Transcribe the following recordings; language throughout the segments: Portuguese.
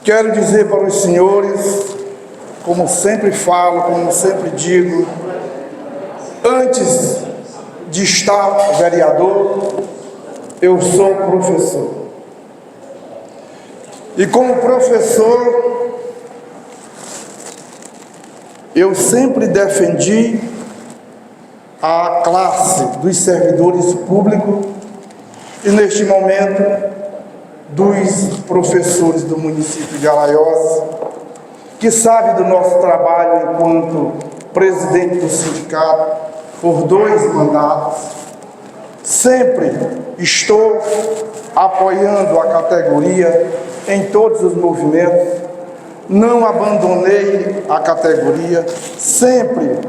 Quero dizer para os senhores, como sempre falo, como sempre digo, antes de estar vereador, eu sou professor. E como professor, eu sempre defendi a classe dos servidores públicos e, neste momento, dos professores do município de Araiós, que sabe do nosso trabalho enquanto presidente do sindicato por 2 mandatos. Sempre estou apoiando a categoria em todos os movimentos, não abandonei a categoria, sempre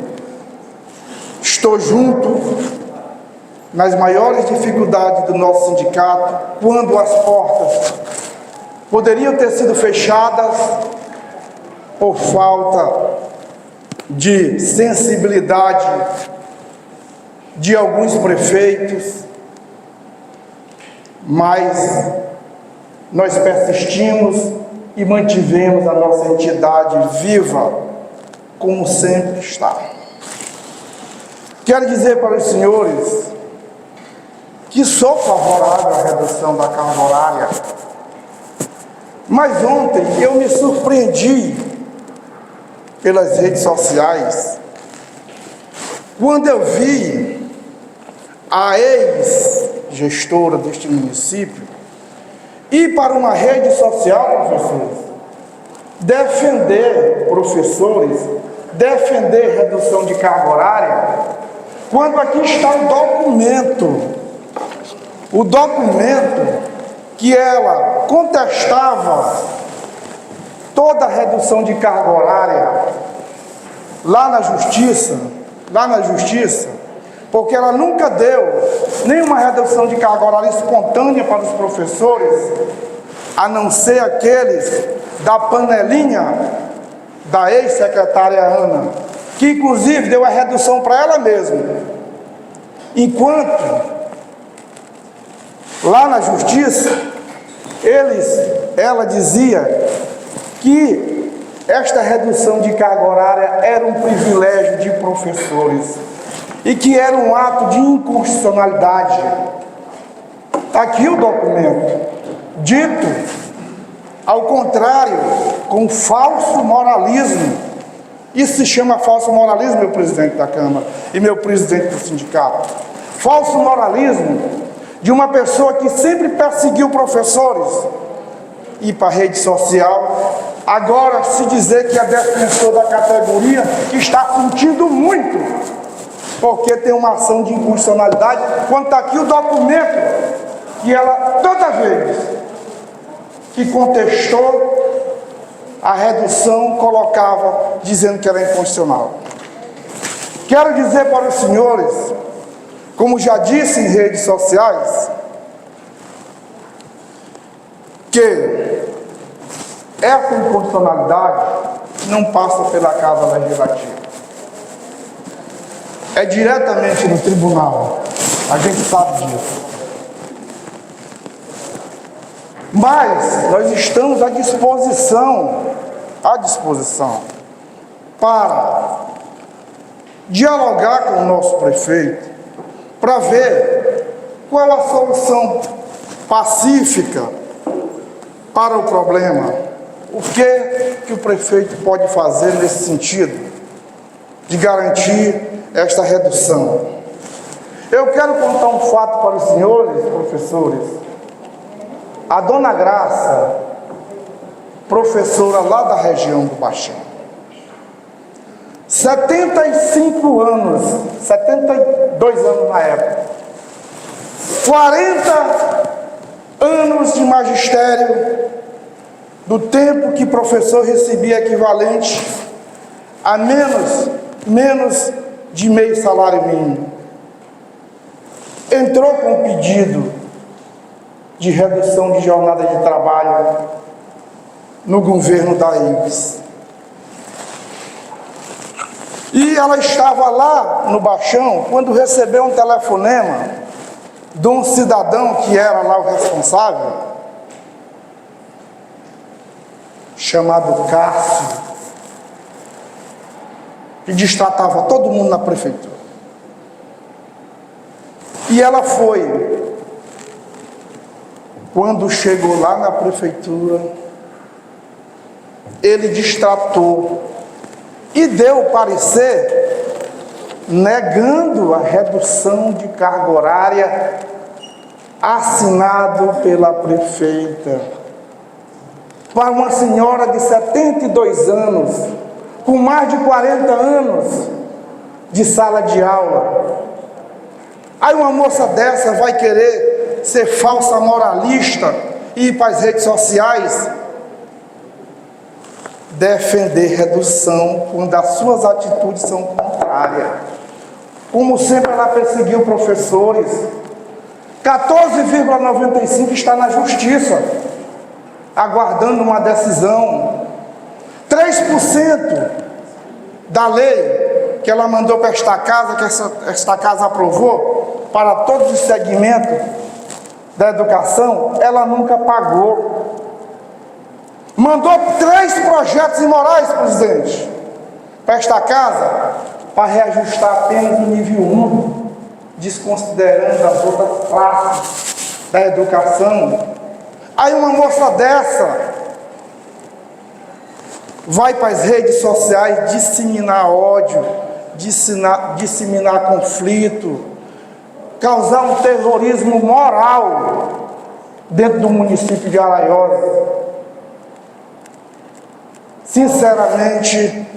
estou junto nas maiores dificuldades do nosso sindicato, quando as portas poderiam ter sido fechadas por falta de sensibilidade de alguns prefeitos, mas nós persistimos e mantivemos a nossa entidade viva, como sempre está. Quero dizer para os senhores que sou favorável à redução da carga horária, mas ontem eu me surpreendi pelas redes sociais quando eu vi a ex-gestora deste município ir para uma rede social, professores, defender redução de carga horária, quando aqui está o documento que ela contestava toda a redução de carga horária lá na justiça, porque ela nunca deu nenhuma redução de carga horária espontânea para os professores, a não ser aqueles da panelinha da ex-secretária Ana, que inclusive deu a redução para ela mesma, enquanto lá na justiça ela dizia que esta redução de carga horária era um privilégio de professores e que era um ato de inconstitucionalidade. Está aqui o documento, dito ao contrário, com falso moralismo. Isso se chama falso moralismo, meu presidente da Câmara e meu presidente do sindicato. Falso moralismo de uma pessoa que sempre perseguiu professores, ir para a rede social, agora se dizer que é defensor da categoria, que está sentindo muito, porque tem uma ação de inconstitucionalidade, quando está aqui o documento que ela, toda vez que contestou a redução, colocava, dizendo que era inconstitucional. Quero dizer para os senhores, como já disse em redes sociais, que essa inconstitucionalidade não passa pela Casa Legislativa. É diretamente no tribunal. A gente sabe disso. Mas nós estamos à disposição para dialogar com o nosso prefeito, para ver qual a solução pacífica para o problema. O que o prefeito pode fazer nesse sentido de garantir esta redução? Eu quero contar um fato para os senhores professores. A dona Graça, professora lá da região do Baixão, 75 anos, 72 anos na época, 40 anos de magistério, do tempo que professor recebia equivalente a menos de meio salário mínimo, entrou com um pedido de redução de jornada de trabalho no governo da Ives. E ela estava lá no Baixão quando recebeu um telefonema de um cidadão que era lá o responsável, chamado Cássio, que destratava todo mundo na prefeitura. E ela foi, quando chegou lá na prefeitura, ele destratou e deu o parecer negando a redução de carga horária assinado pela prefeita para uma senhora de 72 anos, com mais de 40 anos de sala de aula. Aí uma moça dessa vai querer ser falsa moralista e ir para as redes sociais defender redução quando as suas atitudes são contrárias. Como sempre ela perseguiu professores. 14,95 está na justiça, aguardando uma decisão. 3% da lei que ela mandou para esta casa, que esta casa aprovou, para todos os segmentos da educação, ela nunca pagou. Mandou 3 projetos imorais, presidente, para esta casa, para reajustar apenas o nível 1, desconsiderando as outras classes da educação. Aí uma moça dessa vai para as redes sociais disseminar ódio, disseminar conflito, causar um terrorismo moral dentro do município de Araiosa. Sinceramente,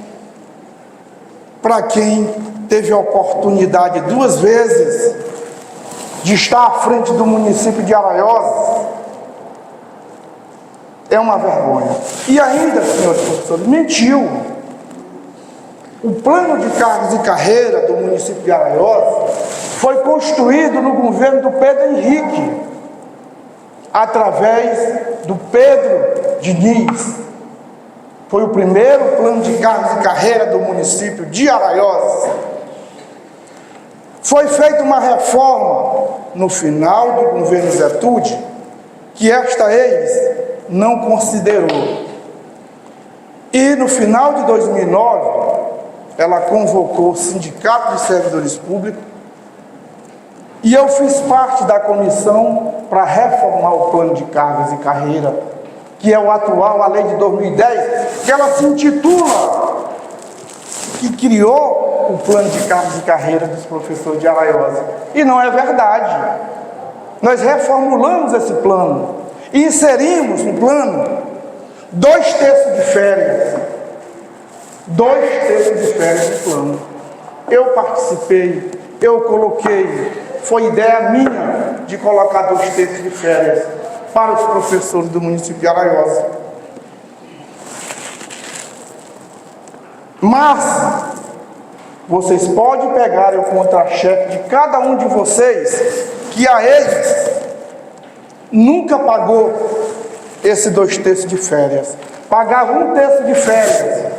para quem teve a oportunidade 2 vezes de estar à frente do município de Araiosa, é uma vergonha. E ainda, senhores professores, mentiu. O plano de cargos e carreira do município de Araiosa foi construído no governo do Pedro Henrique, através do Pedro Diniz. Foi o primeiro plano de cargos e carreira do município de Araiosa. Foi feita uma reforma no final do governo Zetude, que esta ex não considerou. E no final de 2009, ela convocou o Sindicato de Servidores Públicos e eu fiz parte da comissão para reformar o plano de cargos e carreira, que é o atual, a lei de 2010, que ela se intitula, que criou o plano de cargos e carreira dos professores de Araiosa. E não é verdade. Nós reformulamos esse plano e inserimos no plano 2 terços de férias. 2 terços de férias no plano. Eu participei, eu coloquei, foi ideia minha de colocar 2 terços de férias para os professores do município de Araiosa. Mas vocês podem pegar o contra-cheque de cada um de vocês, que a eles nunca pagou esse 2 terços de férias, pagava 1 terço de férias,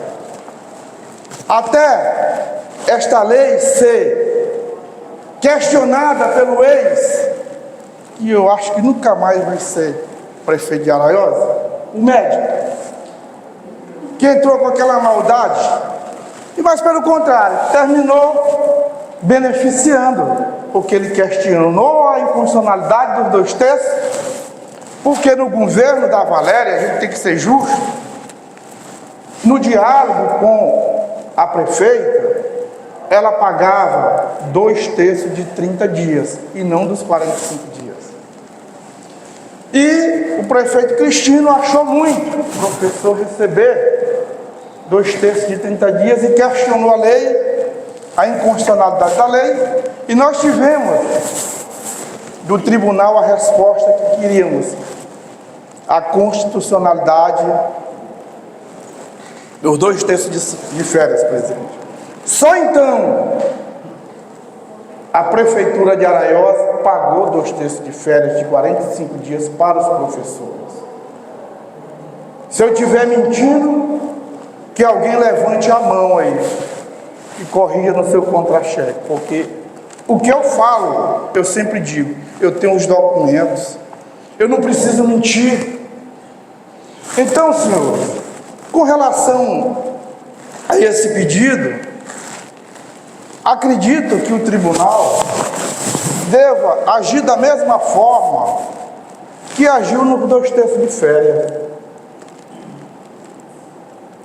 até esta lei ser questionada pelo ex, e eu acho que nunca mais vai ser prefeito de Araiosa, o médico, que entrou com aquela maldade, mas pelo contrário, terminou beneficiando, porque ele questionou a inconstitucionalidade dos 2 terços, porque no governo da Valéria, a gente tem que ser justo, no diálogo com a prefeita, ela pagava 2 terços de 30 dias, e não dos 45 dias. E o prefeito Cristino achou muito o professor receber 2 terços de 30 dias e questionou a lei, a inconstitucionalidade da lei, e nós tivemos do tribunal a resposta que queríamos, a constitucionalidade dos 2 terços de férias, presidente. Só então a prefeitura de Araiosa pagou 2 terços de férias de 45 dias para os professores. Se eu estiver mentindo, que alguém levante a mão aí e corrija no seu contra-cheque, porque o que eu falo, eu sempre digo, eu tenho os documentos, eu não preciso mentir. Então, senhor, Com relação a esse pedido, acredito que o tribunal deva agir da mesma forma que agiu no 2/3 de férias.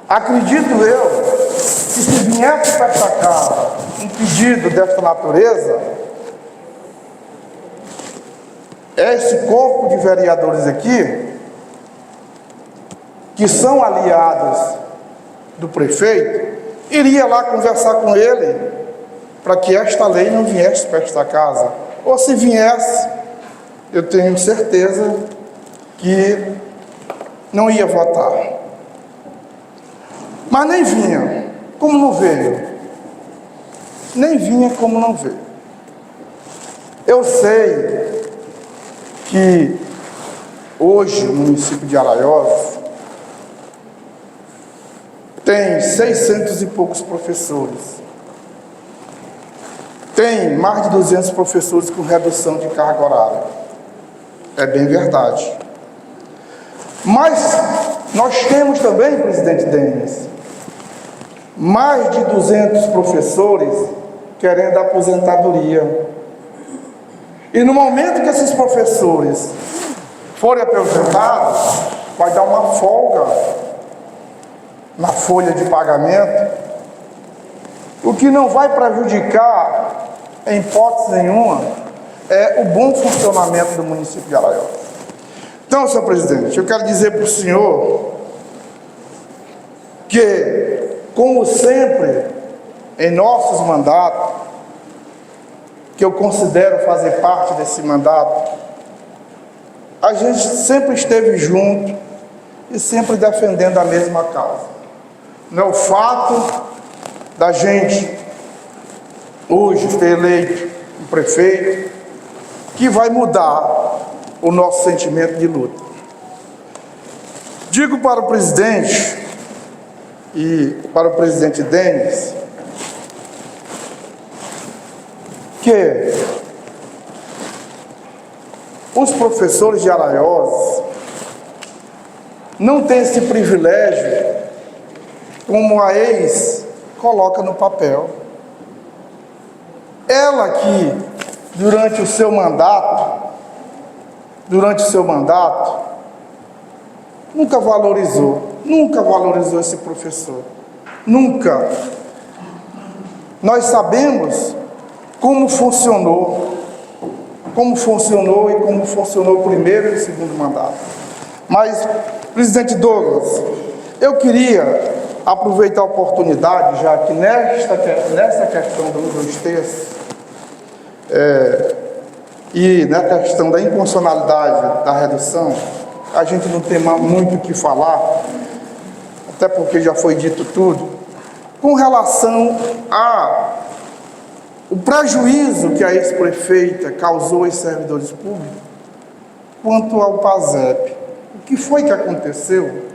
Acredito eu que se viesse para esta casa um pedido desta natureza, esse corpo de vereadores aqui, que são aliados do prefeito, iria lá conversar com ele para que esta lei não viesse para esta casa. Ou se viesse, eu tenho certeza que não ia votar. Mas nem vinha, como não veio. Nem vinha como não veio. Eu sei que hoje no município de Araiós tem 600 e poucos professores. Tem mais de 200 professores com redução de carga horária. É bem verdade. Mas nós temos também, presidente Denis, mais de 200 professores querendo aposentadoria. E no momento que esses professores forem aposentados, vai dar uma folga na folha de pagamento, o que não vai prejudicar, em hipótese nenhuma, é o bom funcionamento do município de Araiós. Então, senhor presidente, eu quero dizer para o senhor que, como sempre, em nossos mandatos, que eu considero fazer parte desse mandato, a gente sempre esteve junto e sempre defendendo a mesma causa. Não é o fato da gente hoje ter eleito um prefeito que vai mudar o nosso sentimento de luta. Digo para o presidente e para o presidente Denis que os professores de Araiós não têm esse privilégio como a ex coloca no papel. Ela que, durante o seu mandato, nunca valorizou esse professor. Nunca. Nós sabemos como funcionou e como funcionou o primeiro e o segundo mandato. Mas, presidente Douglas, eu queria aproveitar a oportunidade, já que nessa questão do 2/3 e na questão da inconstitucionalidade da redução, a gente não tem muito o que falar, até porque já foi dito tudo, com relação o prejuízo que a ex-prefeita causou aos servidores públicos quanto ao PASEP. O que foi que aconteceu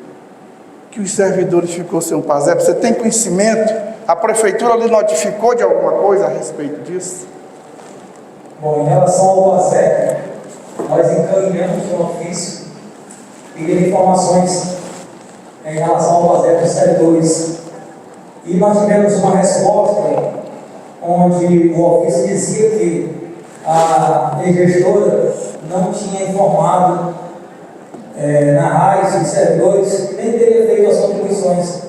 que os servidores ficou sem o PASEP? Você tem conhecimento? A prefeitura lhe notificou de alguma coisa a respeito disso? Bom, em relação ao PASEP, nós encaminhamos um ofício pedindo informações em relação ao PASEP dos servidores. E nós tivemos uma resposta onde o ofício dizia que a gestora não tinha informado na RAIS de servidores, nem teria feito as contribuições.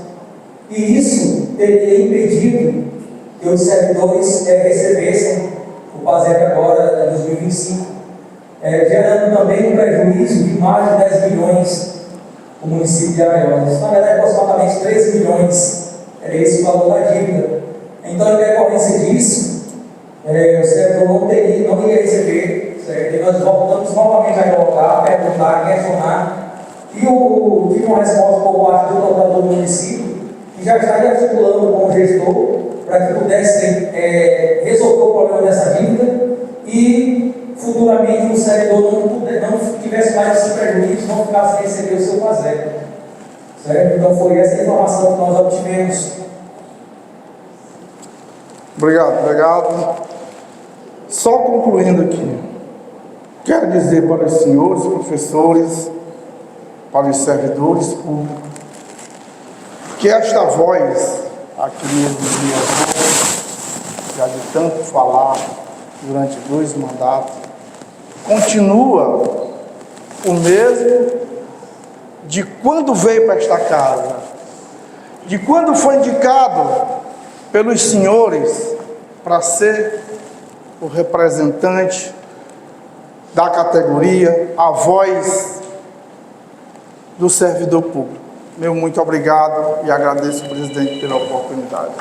E isso teria impedido que os servidores recebessem o PASEP agora, em 2025, gerando também um prejuízo de mais de 10 milhões no município de Araiós. Na verdade, aproximadamente 13 milhões era esse o valor da dívida. Então, em decorrência disso, o servidor não iria receber, certo? E nós voltamos novamente a colocar, perguntar, questionar, e tive uma resposta por parte do procurador do município, que já estaria articulando com o gestor para que pudesse resolver o problema dessa dívida e futuramente o servidor não tivesse mais esse prejuízo, não ficasse sem receber o seu PASEP. Certo? Então foi essa informação que nós obtivemos. Obrigado. Só concluindo aqui, quero dizer para os senhores professores, para os servidores públicos, que esta voz, aqui mesmo já de tanto falar durante 2 mandatos, continua o mesmo de quando veio para esta casa, de quando foi indicado pelos senhores para ser o representante da categoria, a voz do servidor público. Meu muito obrigado e agradeço ao presidente pela oportunidade.